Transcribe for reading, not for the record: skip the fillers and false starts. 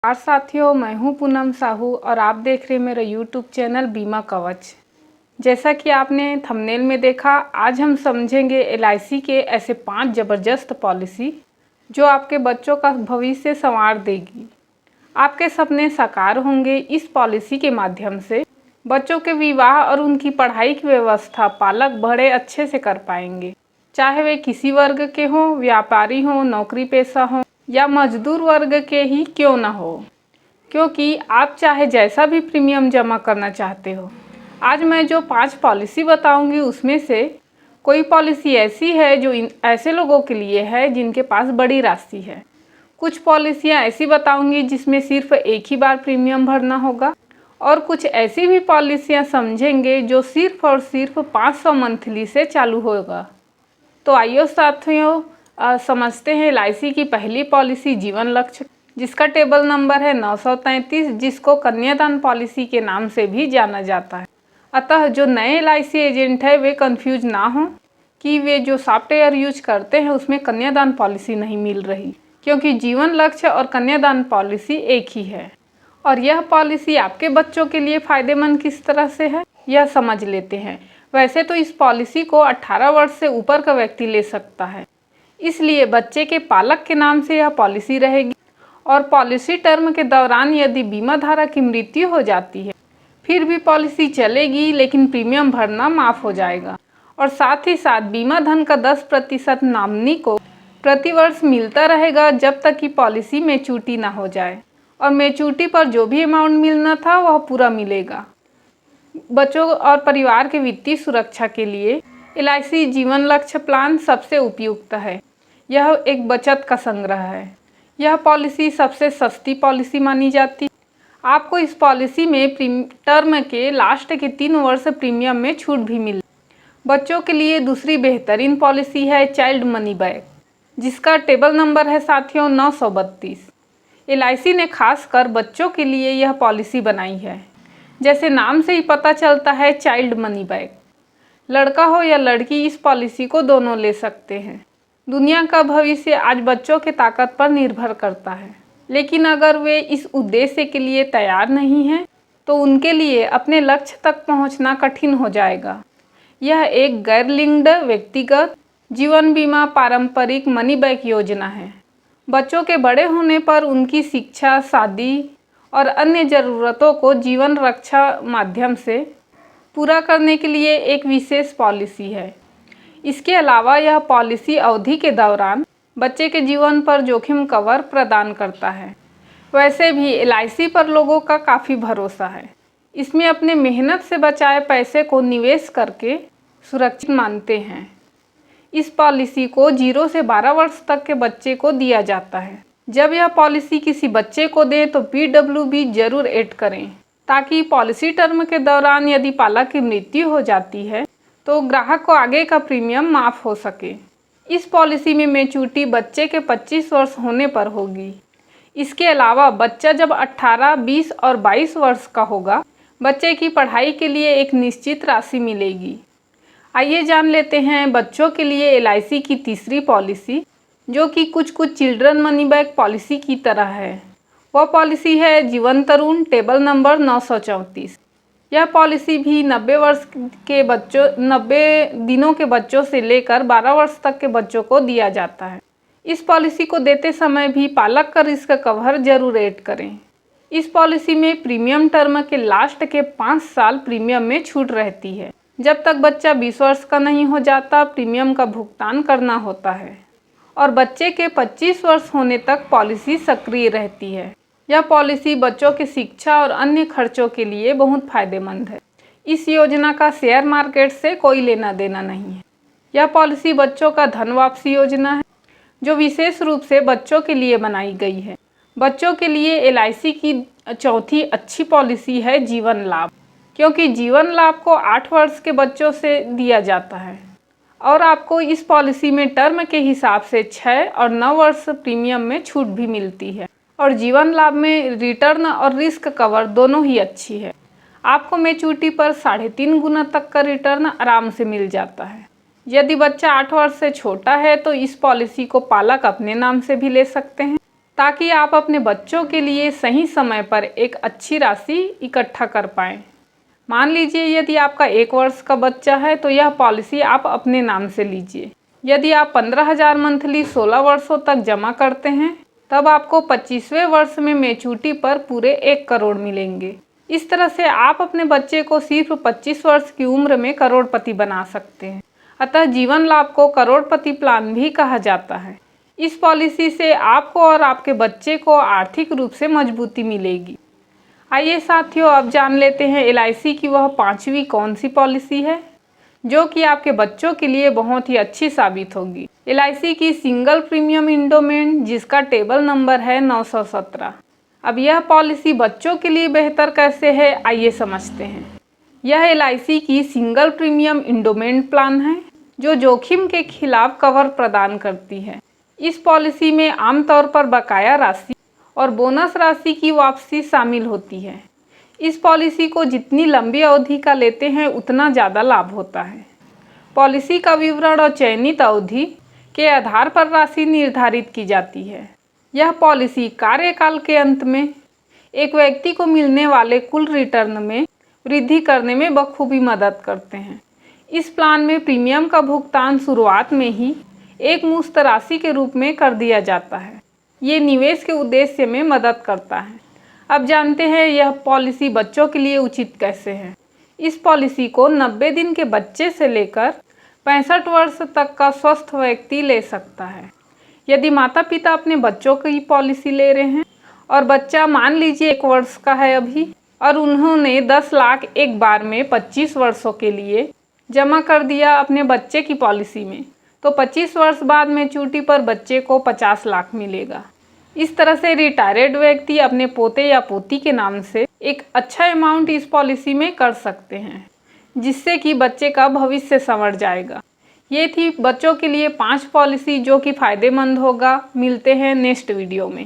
नमस्कार साथियों, मैं हूं पूनम साहू और आप देख रहे हैं मेरा यूट्यूब चैनल बीमा कवच। जैसा कि आपने थंबनेल में देखा, आज हम समझेंगे एलआईसी के ऐसे 5 ज़बरदस्त पॉलिसी जो आपके बच्चों का भविष्य संवार देगी। आपके सपने साकार होंगे। इस पॉलिसी के माध्यम से बच्चों के विवाह और उनकी पढ़ाई की व्यवस्था पालक बड़े अच्छे से कर पाएंगे, चाहे वे किसी वर्ग के हों, व्यापारी हों, नौकरी पेशा हों या मजदूर वर्ग के ही क्यों ना हो, क्योंकि आप चाहे जैसा भी प्रीमियम जमा करना चाहते हो। आज मैं जो 5 पॉलिसी बताऊंगी उसमें से कोई पॉलिसी ऐसी है जो ऐसे लोगों के लिए है जिनके पास बड़ी राशि है। कुछ पॉलिसियां ऐसी बताऊंगी जिसमें सिर्फ एक ही बार प्रीमियम भरना होगा और कुछ ऐसी भी पॉलिसियां समझेंगे जो सिर्फ और सिर्फ 500 मंथली से चालू होगा। तो आइए साथियों, समझते हैं एलआईसी की पहली पॉलिसी जीवन लक्ष्य, जिसका टेबल नंबर है 933, जिसको कन्यादान पॉलिसी के नाम से भी जाना जाता है। अतः जो नए एलआईसी एजेंट है वे कंफ्यूज ना हो कि वे जो सॉफ्टवेयर यूज करते हैं उसमें कन्यादान पॉलिसी नहीं मिल रही, क्योंकि जीवन लक्ष्य और कन्यादान पॉलिसी एक ही है। और यह पॉलिसी आपके बच्चों के लिए फ़ायदेमंद किस तरह से है, यह समझ लेते हैं। वैसे तो इस पॉलिसी को 18 वर्ष से ऊपर का व्यक्ति ले सकता है, इसलिए बच्चे के पालक के नाम से यह पॉलिसी रहेगी। और पॉलिसी टर्म के दौरान यदि बीमा धारक की मृत्यु हो जाती है फिर भी पॉलिसी चलेगी, लेकिन प्रीमियम भरना माफ़ हो जाएगा। और साथ ही साथ बीमा धन का 10% नॉमिनी को प्रतिवर्ष मिलता रहेगा जब तक कि पॉलिसी मैच्योरिटी ना हो जाए, और मैच्योरिटी पर जो भी अमाउंट मिलना था वह पूरा मिलेगा। बच्चों और परिवार के वित्तीय सुरक्षा के लिए एलआईसी जीवन लक्ष्य प्लान सबसे उपयुक्त है। यह एक बचत का संग्रह है। यह पॉलिसी सबसे सस्ती पॉलिसी मानी जाती है। आपको इस पॉलिसी में टर्म के लास्ट के 3 वर्ष प्रीमियम में छूट भी मिले। बच्चों के लिए दूसरी बेहतरीन पॉलिसी है चाइल्ड मनी बैक, जिसका टेबल नंबर है साथियों 932। एलआईसी ने खासकर बच्चों के लिए यह पॉलिसी बनाई है। जैसे नाम से ही पता चलता है, चाइल्ड मनी बैक। लड़का हो या लड़की इस पॉलिसी को दोनों ले सकते हैं। दुनिया का भविष्य आज बच्चों के ताकत पर निर्भर करता है, लेकिन अगर वे इस उद्देश्य के लिए तैयार नहीं हैं तो उनके लिए अपने लक्ष्य तक पहुंचना कठिन हो जाएगा। यह एक गैर लिंक्ड व्यक्तिगत जीवन बीमा पारंपरिक मनी बैक योजना है। बच्चों के बड़े होने पर उनकी शिक्षा, शादी और अन्य ज़रूरतों को जीवन रक्षा माध्यम से पूरा करने के लिए एक विशेष पॉलिसी है। इसके अलावा यह पॉलिसी अवधि के दौरान बच्चे के जीवन पर जोखिम कवर प्रदान करता है। वैसे भी एलआईसी पर लोगों का काफ़ी भरोसा है। इसमें अपने मेहनत से बचाए पैसे को निवेश करके सुरक्षित मानते हैं। इस पॉलिसी को 0 से 12 वर्ष तक के बच्चे को दिया जाता है। जब यह पॉलिसी किसी बच्चे को दें तो PWB जरूर ऐड करें, ताकि पॉलिसी टर्म के दौरान यदि पालक की मृत्यु हो जाती है तो ग्राहक को आगे का प्रीमियम माफ़ हो सके। इस पॉलिसी में मैच्योरिटी बच्चे के 25 वर्ष होने पर होगी। इसके अलावा बच्चा जब 18, 20 और 22 वर्ष का होगा, बच्चे की पढ़ाई के लिए एक निश्चित राशि मिलेगी। आइए जान लेते हैं बच्चों के लिए एलआईसी की तीसरी पॉलिसी, जो कि कुछ चिल्ड्रन मनी बैक पॉलिसी की तरह है। वह पॉलिसी है जीवन तरुण, टेबल नंबर 934। यह पॉलिसी भी 90 दिनों के बच्चों से लेकर 12 वर्ष तक के बच्चों को दिया जाता है। इस पॉलिसी को देते समय भी पालक का रिस्क कवर जरूर ऐड करें। इस पॉलिसी में प्रीमियम टर्म के लास्ट के 5 साल प्रीमियम में छूट रहती है। जब तक बच्चा 20 वर्ष का नहीं हो जाता, प्रीमियम का भुगतान करना होता है, और बच्चे के 25 वर्ष होने तक पॉलिसी सक्रिय रहती है। यह पॉलिसी बच्चों की शिक्षा और अन्य खर्चों के लिए बहुत फायदेमंद है। इस योजना का शेयर मार्केट से कोई लेना देना नहीं है। यह पॉलिसी बच्चों का धन वापसी योजना है, जो विशेष रूप से बच्चों के लिए बनाई गई है। बच्चों के लिए एलआईसी की चौथी अच्छी पॉलिसी है जीवन लाभ, क्योंकि जीवन लाभ को 8 वर्ष के बच्चों से दिया जाता है और आपको इस पॉलिसी में टर्म के हिसाब से 6 और 9 वर्ष प्रीमियम में छूट भी मिलती है। और जीवन लाभ में रिटर्न और रिस्क कवर दोनों ही अच्छी है। आपको मैच्योरिटी पर 3.5 गुना तक का रिटर्न आराम से मिल जाता है। यदि बच्चा 8 वर्ष से छोटा है तो इस पॉलिसी को पालक अपने नाम से भी ले सकते हैं। ताकि आप अपने बच्चों के लिए सही समय पर एक अच्छी राशि इकट्ठा कर पाएँ। मान लीजिए यदि आपका 1 वर्ष का बच्चा है तो यह पॉलिसी आप अपने नाम से लीजिए। यदि आप 15,000 मंथली 16 वर्षों तक जमा करते हैं तब आपको 25वें वर्ष में मैच्योरिटी पर पूरे 1 करोड़ मिलेंगे। इस तरह से आप अपने बच्चे को सिर्फ 25 वर्ष की उम्र में करोड़पति बना सकते हैं। अतः जीवन लाभ को करोड़पति प्लान भी कहा जाता है। इस पॉलिसी से आपको और आपके बच्चे को आर्थिक रूप से मजबूती मिलेगी। आइए साथियों, अब जान लेते हैं LIC की वह 5वीं कौन सी पॉलिसी है जो कि आपके बच्चों के लिए बहुत ही अच्छी साबित होगी। LIC की सिंगल प्रीमियम इंडोमेंट, जिसका टेबल नंबर है 917। अब यह पॉलिसी बच्चों के लिए बेहतर कैसे है, आइए समझते हैं। यह LIC की सिंगल प्रीमियम इंडोमेंट प्लान है जो जोखिम के खिलाफ कवर प्रदान करती है। इस पॉलिसी में आमतौर पर बकाया राशि और बोनस राशि की वापसी शामिल होती है। इस पॉलिसी को जितनी लंबी अवधि का लेते हैं उतना ज़्यादा लाभ होता है। पॉलिसी का विवरण और चयनित अवधि के आधार पर राशि निर्धारित की जाती है। यह पॉलिसी कार्यकाल के अंत में एक व्यक्ति को मिलने वाले कुल रिटर्न में वृद्धि करने में बखूबी मदद करते हैं। इस प्लान में प्रीमियम का भुगतान शुरुआत में ही एक मुश्त राशि के रूप में कर दिया जाता है। ये निवेश के उद्देश्य में मदद करता है। अब जानते हैं यह पॉलिसी बच्चों के लिए उचित कैसे है। इस पॉलिसी को 90 दिन के बच्चे से लेकर 65 वर्ष तक का स्वस्थ व्यक्ति ले सकता है। यदि माता पिता अपने बच्चों की पॉलिसी ले रहे हैं और बच्चा मान लीजिए 1 वर्ष का है अभी और उन्होंने 10 लाख एक बार में 25 वर्षों के लिए जमा कर दिया अपने बच्चे की पॉलिसी में, तो 25 वर्ष बाद मैच्योरिटी पर बच्चे को 50 लाख मिलेगा। इस तरह से रिटायर्ड व्यक्ति अपने पोते या पोती के नाम से एक अच्छा अमाउंट इस पॉलिसी में कर सकते हैं, जिससे कि बच्चे का भविष्य संवर जाएगा। ये थी बच्चों के लिए 5 पॉलिसी जो कि फ़ायदेमंद होगा। मिलते हैं नेक्स्ट वीडियो में।